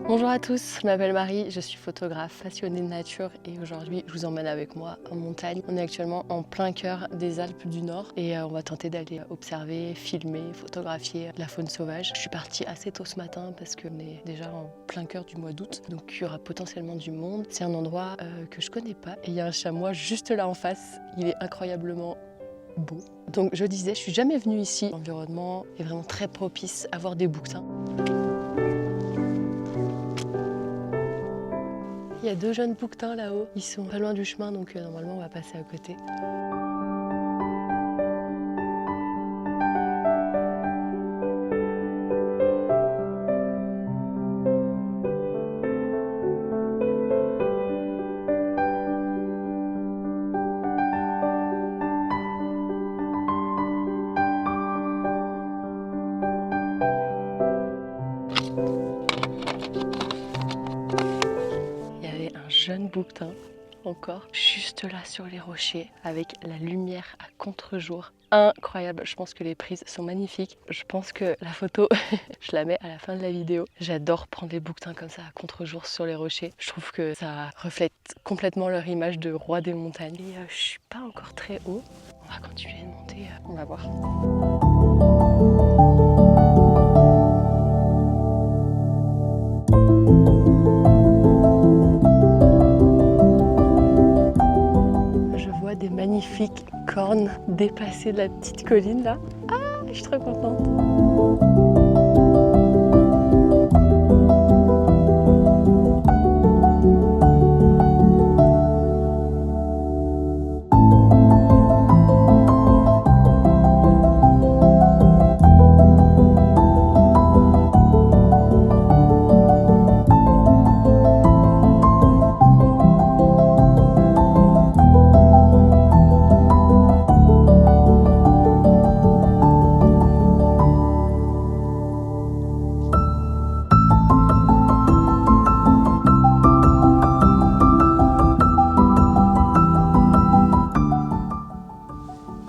Bonjour à tous, je m'appelle Marie, je suis photographe passionnée de nature et aujourd'hui je vous emmène avec moi en montagne. On est actuellement en plein cœur des Alpes du Nord et on va tenter d'aller observer, filmer, photographier la faune sauvage. Je suis partie assez tôt ce matin parce qu'on est déjà en plein cœur du mois d'août, donc il y aura potentiellement du monde. C'est un endroit que je connais pas et il y a un chamois juste là en face, il est incroyablement beau. Donc je disais, je suis jamais venue ici, l'environnement est vraiment très propice à voir des bouquetins. Il y a deux jeunes bouquetins là-haut, ils sont pas loin du chemin donc normalement on va passer à côté. Il y avait un jeune bouquetin encore, juste là sur les rochers, avec la lumière à contre-jour. Incroyable, je pense que les prises sont magnifiques. Je pense que la photo, je la mets à la fin de la vidéo. J'adore prendre les bouquetins comme ça à contre-jour sur les rochers. Je trouve que ça reflète complètement leur image de roi des montagnes. Et je suis pas encore très haut. On va continuer de monter, on va voir. Des magnifiques cornes dépassées de la petite colline là. Ah, je suis trop contente.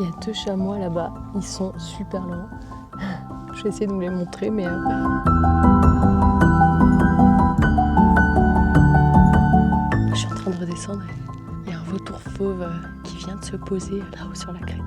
Il y a deux chamois là-bas, ils sont super loin. Je vais essayer de vous les montrer, mais... Je suis en train de redescendre et il y a un vautour fauve qui vient de se poser là-haut sur la crête.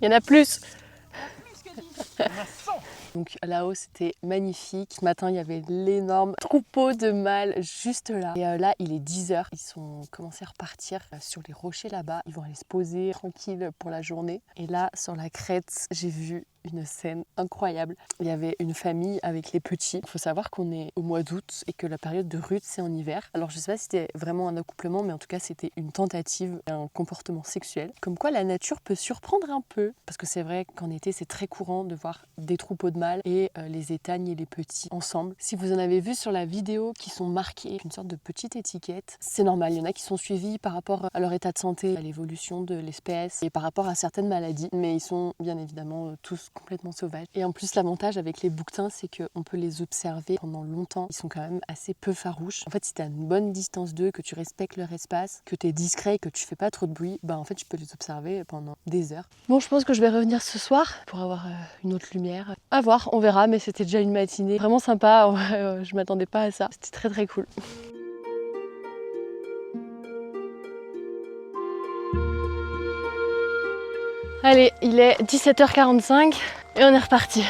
Il y en a plus. Donc là-haut c'était magnifique. Ce matin il y avait l'énorme troupeau de mâles juste là. Et là il est 10h. Ils sont commencé à repartir sur les rochers là-bas. Ils vont aller se poser tranquille pour la journée. Et là sur la crête j'ai vu une scène incroyable. Il y avait une famille avec les petits. Il faut savoir qu'on est au mois d'août et que la période de rut c'est en hiver. Alors je sais pas si c'était vraiment un accouplement, mais en tout cas c'était une tentative, un comportement sexuel. Comme quoi la nature peut surprendre un peu. Parce que c'est vrai qu'en été c'est très courant de voir des troupeaux de mâles et les étagnes et les petits ensemble. Si vous en avez vu sur la vidéo qui sont marqués une sorte de petite étiquette, c'est normal. Il y en a qui sont suivis par rapport à leur état de santé, à l'évolution de l'espèce et par rapport à certaines maladies. Mais ils sont bien évidemment tous complètement sauvages. Et en plus l'avantage avec les bouquetins c'est qu'on peut les observer pendant longtemps. Ils sont quand même assez peu farouches. En fait si tu as une bonne distance d'eux, que tu respectes leur espace, que tu es discret, que tu fais pas trop de bruit, bah en fait tu peux les observer pendant des heures. Bon, je pense que je vais revenir ce soir pour avoir une autre lumière. À voir, on verra, mais c'était déjà une matinée vraiment sympa. Je m'attendais pas à ça. C'était très très cool. Allez, il est 17h45 et on est reparti.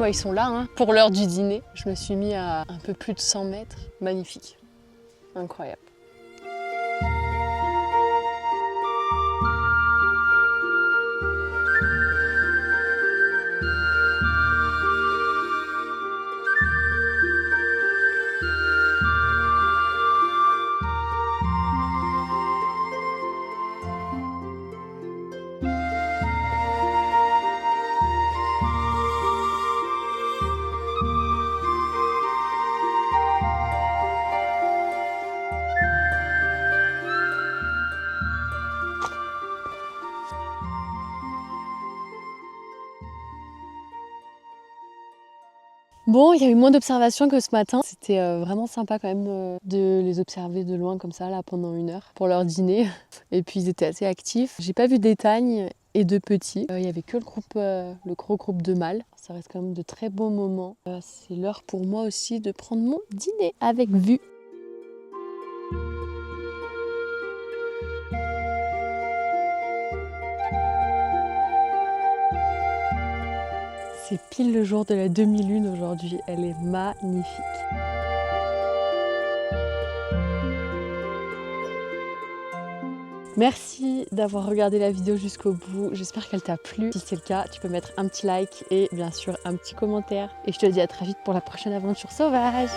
moi, ils sont là, hein, pour l'heure du dîner. Je me suis mis à un peu plus de 100 mètres. Magnifique. Incroyable. Bon, il y a eu moins d'observations que ce matin. C'était vraiment sympa quand même de les observer de loin comme ça là pendant 1 heure pour leur dîner. Et puis ils étaient assez actifs. J'ai pas vu d'étagne et de petits. Il y avait que le gros groupe de mâles. Ça reste quand même de très beaux moments. C'est l'heure pour moi aussi de prendre mon dîner avec vue. C'est pile le jour de la demi-lune aujourd'hui, elle est magnifique. Merci d'avoir regardé la vidéo jusqu'au bout, j'espère qu'elle t'a plu. Si c'est le cas, tu peux mettre un petit like et bien sûr un petit commentaire. Et je te dis à très vite pour la prochaine aventure sauvage.